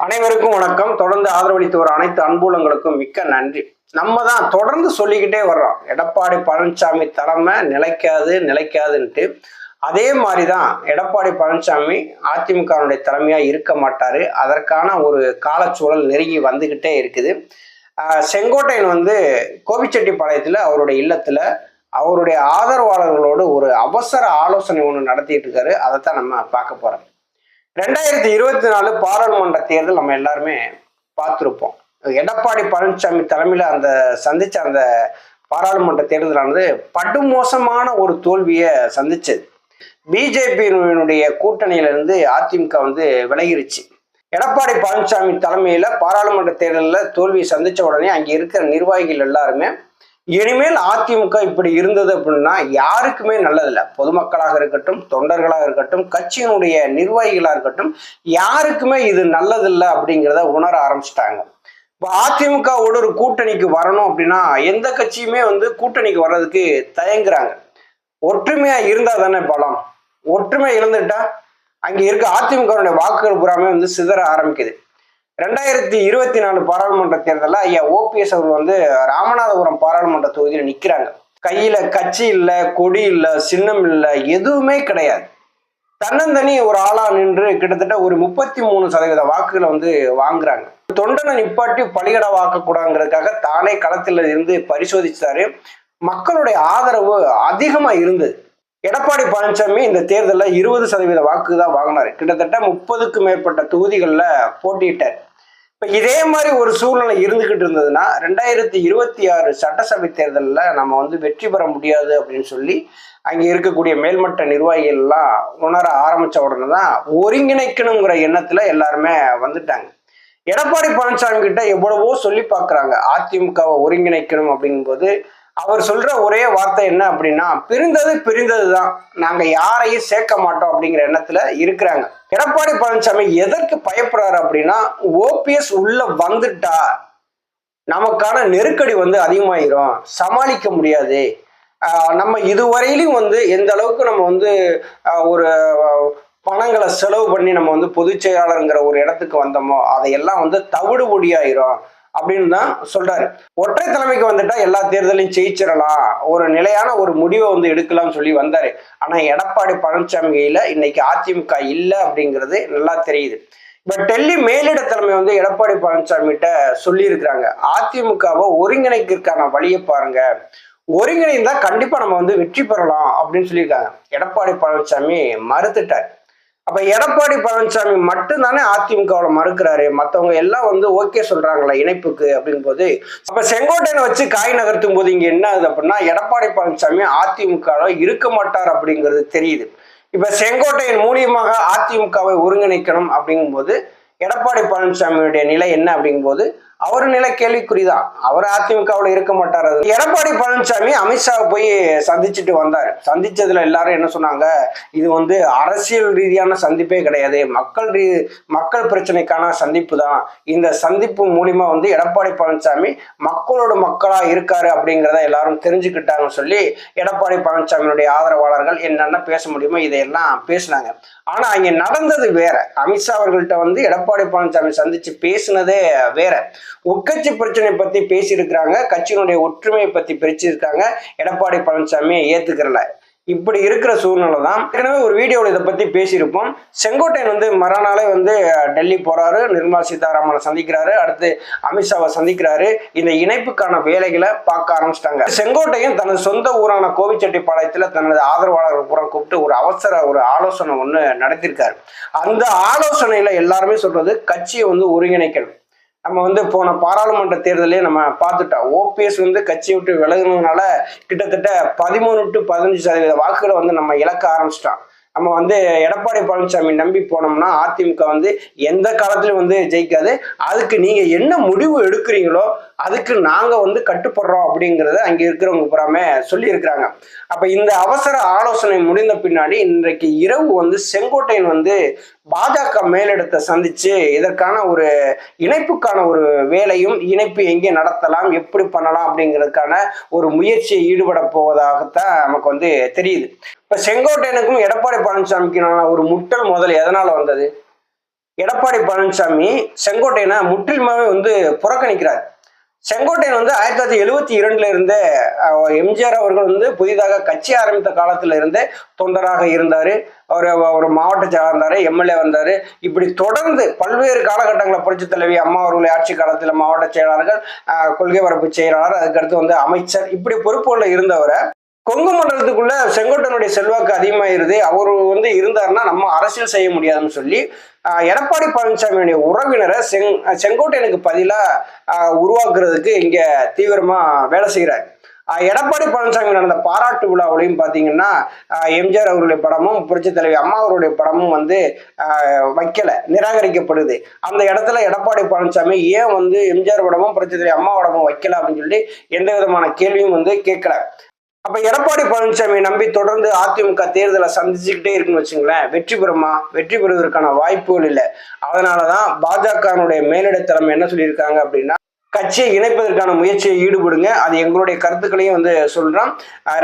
அனைவருக்கும் வணக்கம். தொடர்ந்து ஆதரவளித்து வர அனைத்து அன்புலங்களுக்கும் மிக்க நன்றி. நம்ம தான் தொடர்ந்து சொல்லிக்கிட்டே வர்றோம், எடப்பாடி பழனிசாமி தலைமை நிலைக்காதுன்ட்டு. அதே மாதிரிதான் எடப்பாடி பழனிசாமி அதிமுகவுடைய தலைமையா இருக்க மாட்டாரு. அதற்கான ஒரு காலச்சூழல் நெருங்கி வந்துகிட்டே இருக்குது. செங்கோட்டையன் கோபிச்செட்டிப்பாளையத்துல அவருடைய இல்லத்துல அவருடைய ஆதரவாளர்களோடு ஒரு அவசர ஆலோசனை ஒன்று நடத்திட்டு இருக்காரு. அதைத்தான் நம்ம பார்க்க போறோம். 2024 பாராளுமன்ற தேர்தல் நம்ம எல்லாருமே பார்த்துருப்போம். எடப்பாடி பழனிசாமி தலைமையில சந்திச்ச அந்த பாராளுமன்ற தேர்தலானது படுமோசமான ஒரு தோல்வியை சந்திச்சது. பிஜேபியினுடைய கூட்டணியிலிருந்து அதிமுக விலகிருச்சு. எடப்பாடி பழனிசாமி தலைமையில பாராளுமன்ற தேர்தலில் தோல்வியை சந்திச்ச உடனே அங்கே இருக்கிற நிர்வாகிகள் எல்லாருமே இனிமேல் அதிமுக இப்படி இருந்தது அப்படின்னா யாருக்குமே நல்லதில்லை. பொதுமக்களாக இருக்கட்டும், தொண்டர்களாக இருக்கட்டும், கட்சியினுடைய நிர்வாகிகளாக இருக்கட்டும், யாருக்குமே இது நல்லதில்லை அப்படிங்கிறத உணர ஆரம்பிச்சிட்டாங்க. இப்போ அதிமுகவோட ஒரு கூட்டணிக்கு வரணும் அப்படின்னா எந்த கட்சியுமே கூட்டணிக்கு வர்றதுக்கு தயங்குறாங்க. ஒற்றுமையா இருந்தா தானே பலம். ஒற்றுமை இழந்துட்டா அங்கே இருக்க அதிமுகவுடைய வாக்குகள் புறாமே சிதற ஆரம்பிக்குது. 2024 பாராளுமன்ற தேர்தலில் ஐயா ஓபிஎஸ் அவர் ராமநாதபுரம் பாராளுமன்ற தொகுதியில் நிற்கிறாங்க. கையில கட்சி இல்லை, கொடி இல்லை, சின்னம் இல்லை, எதுவுமே கிடையாது. தன்னந்தனி ஒரு ஆளா நின்று கிட்டத்தட்ட ஒரு 33% வாக்குகளை வாங்குறாங்க. தொண்டனை நிப்பாட்டி பலிகட வாக்கக்கூடாதுங்கிறதுக்காக தானே களத்தில் இருந்து பரிசோதிச்சாரு. மக்களுடைய ஆதரவு அதிகமா இருந்தது. எடப்பாடி பழனிசாமி இந்த தேர்தலில் 20% வாக்கு தான் வாங்கினாரு. கிட்டத்தட்ட 30க்கும் மேற்பட்ட தொகுதிகளில் போட்டியிட்டார். இப்போ இதே மாதிரி ஒரு சூழ்நிலை இருந்துகிட்டு இருந்ததுன்னா 2026 சட்டசபை தேர்தலில் நம்ம வெற்றி பெற முடியாது அப்படின்னு சொல்லி அங்கே இருக்கக்கூடிய மேல்மட்ட நிர்வாகிகள் எல்லாம் உணர ஆரம்பிச்ச உடனே தான் ஒருங்கிணைக்கணுங்கிற எண்ணத்துல எல்லாருமே வந்துட்டாங்க. எடப்பாடி பழனிசாமி கிட்ட எவ்வளவோ சொல்லி பார்க்குறாங்க அதிமுகவை ஒருங்கிணைக்கணும் அப்படிங்கும்போது அவர் சொல்ற ஒரே வார்த்தை என்ன அப்படின்னா, பிரிந்தது தான், நாங்க யாரையும் சேர்க்க மாட்டோம் அப்படிங்கிற எண்ணத்துல இருக்கிறாங்க. எடப்பாடி பழனிசாமி எதற்கு பயப்படுறாரு அப்படின்னா, ஓபிஎஸ் உள்ள வந்துட்டா நமக்கான நெருக்கடி அதிகமாயிரும், சமாளிக்க முடியாது. நம்ம இதுவரையிலும் எந்த அளவுக்கு நம்ம ஒரு பணங்களை செலவு பண்ணி நம்ம பொதுச் செயலாளருங்கிற ஒரு இடத்துக்கு வந்தோமோ அதையெல்லாம் தவிடுபொடியாயிரும் அப்படின்னு தான் சொல்றாரு. ஒற்றை தலைமைக்கு வந்துட்டா எல்லா தேர்தலையும் ஜெயிச்சிடலாம், ஒரு நிலையான ஒரு முடிவை எடுக்கலாம்னு சொல்லி வந்தாரு. ஆனா எடப்பாடி பழனிசாமி கையில இன்னைக்கு அதிமுக இல்லை அப்படிங்கிறது நல்லா தெரியுது. இப்ப டெல்லி மேலிட தலைமை எடப்பாடி பழனிசாமி கிட்ட சொல்லி இருக்கிறாங்க, அதிமுகவை ஒருங்கிணைக்கிறதுக்கான வழியை பாருங்க, ஒருங்கிணைந்தா கண்டிப்பா நம்ம வெற்றி பெறலாம் அப்படின்னு சொல்லியிருக்காங்க. எடப்பாடி பழனிசாமி மறுத்துட்டார். அப்ப எடப்பாடி பழனிசாமி மட்டும்தானே அதிமுகவில் மறுக்கிறாரு, மற்றவங்க எல்லாம் ஓகே சொல்றாங்களா இணைப்புக்கு அப்படிங்கும் போது, அப்ப செங்கோட்டையனை வச்சு காய் நகர்த்தும் போது இங்க என்ன ஆகுது அப்படின்னா, எடப்பாடி பழனிசாமி அதிமுகவில் இருக்க மாட்டார் அப்படிங்கிறது தெரியுது. இப்ப செங்கோட்டையன் மூலியமாக அதிமுகவை ஒருங்கிணைக்கணும் அப்படிங்கும்போது எடப்பாடி பழனிசாமியுடைய நிலை என்ன அப்படிங்கும்போது அவர் நிலை கேள்விக்குறிதான். அவர் அதிமுகவில் இருக்க மாட்டார். எடப்பாடி பழனிசாமி அமித்ஷாவை போய் சந்திச்சுட்டு வந்தார். சந்திச்சதுல எல்லாரும் என்ன சொன்னாங்க, இது அரசியல் ரீதியான சந்திப்பே கிடையாது, மக்கள் பிரச்சனைக்கான சந்திப்பு தான். இந்த சந்திப்பு மூலியமா எடப்பாடி பழனிசாமி மக்களோட மக்களா இருக்காரு அப்படிங்கிறத எல்லாரும் தெரிஞ்சுக்கிட்டாங்கன்னு சொல்லி எடப்பாடி பழனிசாமியுடைய ஆதரவாளர்கள் என்னென்ன பேச முடியுமோ இதையெல்லாம் பேசினாங்க. ஆனா அங்க நடந்தது வேற. அமித்ஷா அவர்கள்ட்ட எடப்பாடி பழனிசாமி சந்திச்சு பேசினதே வேற. உட்கட்சி பிரச்சனை பத்தி பேசியிருக்கிறாங்க, கட்சியினுடைய ஒற்றுமையை பத்தி பேசியிருக்காங்க. எடப்பாடி பழனிசாமி ஏத்துக்கிறல. இப்படி இருக்கிற சூழ்நிலை தான். ஏற்கனவே ஒரு வீடியோவில் இதை பத்தி பேசியிருப்போம். செங்கோட்டையன் மறுநாளே டெல்லி போறாரு, நிர்மலா சீதாராமனை சந்திக்கிறாரு, அடுத்து அமித்ஷாவை சந்திக்கிறாரு. இந்த இணைப்புக்கான வேலைகளை பார்க்க ஆரம்பிச்சிட்டாங்க. செங்கோட்டையன் தனது சொந்த ஊரான கோபிச்செட்டிப்பாளையத்துல தனது ஆதரவாளர்கள் பூரா கூப்பிட்டு ஒரு அவசர ஆலோசனை ஒண்ணு நடத்திருக்காரு. அந்த ஆலோசனையில எல்லாருமே சொல்றது கட்சியை ஒருங்கிணைக்கணும். நம்ம போன பாராளுமன்ற தேர்தலே நம்ம பார்த்துட்டோம். ஓபிஎஸ் கட்சியை விட்டு விலகுனதுனால கிட்டத்தட்ட 13 to 15% வாக்குகளை நம்ம இழக்க ஆரம்பிச்சிட்டோம். நம்ம எடப்பாடி பழனிசாமி நம்பி போனோம்னா அதிமுக எந்த காலத்திலும் ஜெயிக்காது. அதுக்கு நீங்க என்ன முடிவு எடுக்கிறீங்களோ அதுக்கு நாங்க கட்டுப்படுறோம் அப்படிங்கிறத அங்க இருக்கிறவங்க புறாமே சொல்லி இருக்கிறாங்க. அப்ப இந்த அவசர ஆலோசனை முடிந்த பின்னாடி இன்றைக்கு இரவு செங்கோட்டையன் பாஜக மேலிடத்தை சந்திச்சு இதற்கான ஒரு இணைப்புக்கான ஒரு வேலையும், இணைப்பு எங்கே நடத்தலாம், எப்படி பண்ணலாம் அப்படிங்கிறதுக்கான ஒரு முயற்சியை ஈடுபட போவதாகத்தான் நமக்கு தெரியுது. இப்ப செங்கோட்டையனுக்கும் எடப்பாடி பழனிசாமிக்கு ஒரு முட்டல் முதல் எதனால வந்தது? எடப்பாடி பழனிசாமி செங்கோட்டையனை முற்றிலுமாவே வந்து புறக்கணிக்கிறார். செங்கோட்டையன் வந்து 1972 இருந்தே எம்ஜிஆர் அவர்கள் வந்து புதிதாக கட்சி ஆரம்பித்த காலத்துல இருந்தே தொண்டராக இருந்தாரு. ஒரு மாவட்ட செயலாளர் இருந்தாரு, எம்எல்ஏ வந்தாரு. இப்படி தொடர்ந்து பல்வேறு காலகட்டங்களில் புரட்சி தலைவி அம்மா அவர்களுடைய ஆட்சி காலத்துல மாவட்ட செயலாளர்கள், கொள்கை பரப்பு செயலாளர், அதுக்கடுத்து வந்து அமைச்சர், இப்படி பொறுப்புகளில் இருந்தவரை கொங்கு மண்டலத்துக்குள்ள செங்கோட்டையனுடைய செல்வாக்கு அதிகமாயிருது, அவரு வந்து இருந்தாருன்னா நம்ம அரசியல் செய்ய முடியாதுன்னு சொல்லி எடப்பாடி பழனிசாமியுடைய உறவினரை செங்கோட்டையனுக்கு பதிலா உருவாக்குறதுக்கு இங்க தீவிரமா வேலை செய்யறாரு. எடப்பாடி பழனிசாமி நடந்த பாராட்டு விழாவிலையும் பாத்தீங்கன்னா எம்ஜிஆர் அவருடைய படமும் புரட்சி தலைவி அம்மா அவருடைய படமும் வந்து வைக்கல, நிராகரிக்கப்படுது. அந்த இடத்துல எடப்பாடி பழனிசாமி ஏன் வந்து எம்ஜிஆர் படமும் புரட்சி தலைவி அம்மா படமும் வைக்கல அப்படின்னு சொல்லி எந்த விதமான கேள்வியும் வந்து கேட்கல. அப்ப எடப்பாடி பழனிசாமி நம்பி தொடர்ந்து அதிமுக தேர்தலை சந்திச்சுக்கிட்டே இருக்குன்னு வச்சுங்களேன், வெற்றி பெறுவதற்கான வாய்ப்புகள் இல்லை. அதனாலதான் பாஜகனுடைய மேலிட தலைமை என்ன சொல்லியிருக்காங்க அப்படின்னா, கட்சியை இணைப்பதற்கான முயற்சியை ஈடுபடுங்க, அது எங்களுடைய கருத்துக்களையும் வந்து சொல்றோம்.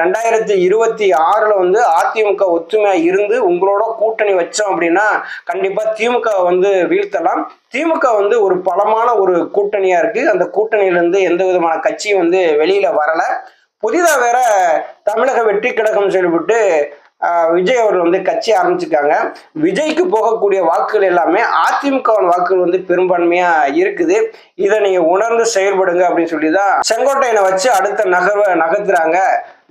2026 வந்து அதிமுக ஒத்துமையா இருந்து உங்களோட கூட்டணி வச்சோம் அப்படின்னா கண்டிப்பா திமுக வந்து வீழ்த்தலாம். திமுக வந்து ஒரு பலமான ஒரு கூட்டணியா இருக்கு. அந்த கூட்டணியில இருந்து எந்த விதமான கட்சியும் வந்து வெளியில வரல. புதிதா வேற தமிழக வெற்றி கழகம் செயல்பட்டு விஜய் அவர்கள் வந்து கட்சி ஆரம்பிச்சிருக்காங்க. விஜய்க்கு போகக்கூடிய வாக்குகள் எல்லாமே அதிமுக வாக்குகள் வந்து பெரும்பான்மையா இருக்குது. இதை நீங்க உணர்ந்து செயல்படுங்க அப்படின்னு சொல்லிதான் செங்கோட்டையனை வச்சு அடுத்த நகர்த்துறாங்க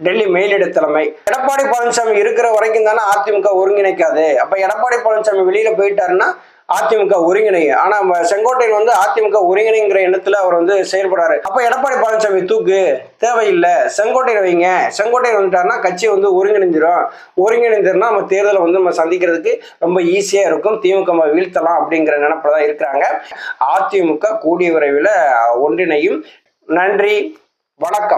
டெல்லி மேலிட தலைமை. எடப்பாடி பழனிசாமி இருக்கிற வரைக்கும் தானே அதிமுக ஒருங்கிணைக்காது. அப்ப எடப்பாடி பழனிசாமி வெளியில போயிட்டாருன்னா அதிமுக ஒருங்கிணை. ஆனா செங்கோட்டையன் வந்து அதிமுக ஒருங்கிணைங்கிற எண்ணத்துல அவர் வந்து செயல்படாரு. அப்ப எடப்பாடி பழனிசாமி தூக்கு தேவையில்லை, செங்கோட்டையன் வைங்க. செங்கோட்டையன் வந்துட்டாருன்னா கட்சி வந்து ஒருங்கிணைஞ்சிரும்னா நம்ம தேர்தலை வந்து நம்ம சந்திக்கிறதுக்கு ரொம்ப ஈஸியா இருக்கும், திமுக வீழ்த்தலாம் அப்படிங்கிற நினைப்புல தான் இருக்கிறாங்க. அதிமுக கூடிய விரைவில் ஒன்றிணையும். நன்றி, வணக்கம்.